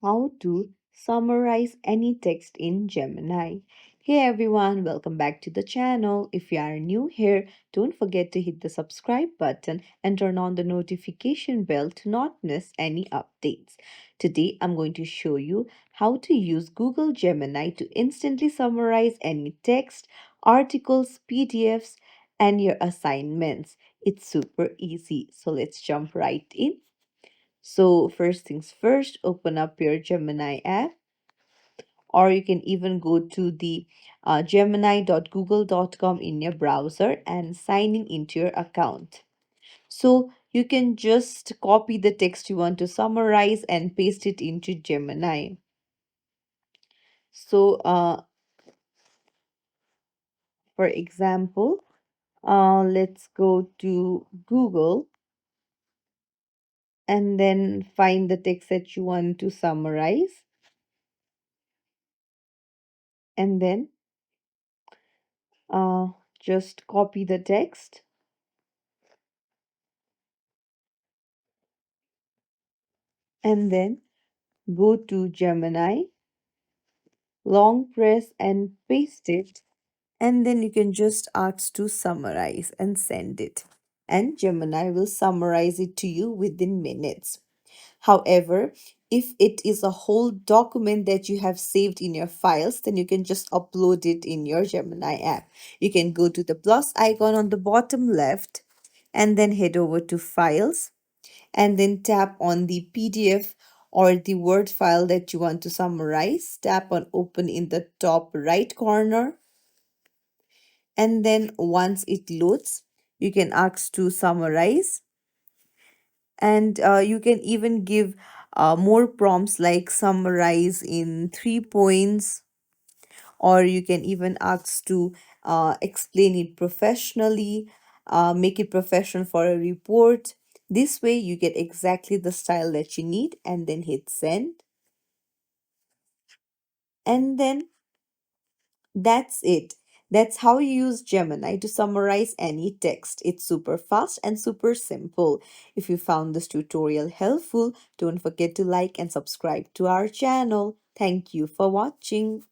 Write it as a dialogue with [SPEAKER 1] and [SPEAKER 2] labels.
[SPEAKER 1] how to summarize any text in Gemini. Hey everyone, welcome back to the channel. If you are new here, don't forget to hit the subscribe button and turn on the notification bell to not miss any updates. Today, I'm going to show you how to use Google Gemini to instantly summarize any text, articles, PDFs, and your assignments. It's super easy. So let's jump right in. So, first things first, open up your Gemini app, or you can even go to the gemini.google.com in your browser and sign in into your account. So, you can just copy the text you want to summarize and paste it into Gemini. So, for example, let's go to Google and then find the text that you want to summarize, and then uh, just copy the text and then go to Gemini, long press and paste it, and then you can just ask to summarize and send it. And Gemini will summarize it to you within minutes. However, if it is a whole document that you have saved in your files, then you can just upload it in your Gemini app. You can go to the plus icon on the bottom left and then head over to Files and then tap on the PDF or the Word file that you want to summarize. Tap on Open in the top right corner, and then once it loads, you can ask to summarize, and you can even give more prompts like summarize in 3 points, or you can even ask to explain it professionally, make it professional for a report. This way, you get exactly the style that you need, and then hit send. And then that's it. That's how you use Gemini to summarize any text. It's super fast and super simple. If you found this tutorial helpful, don't forget to like and subscribe to our channel. Thank you for watching.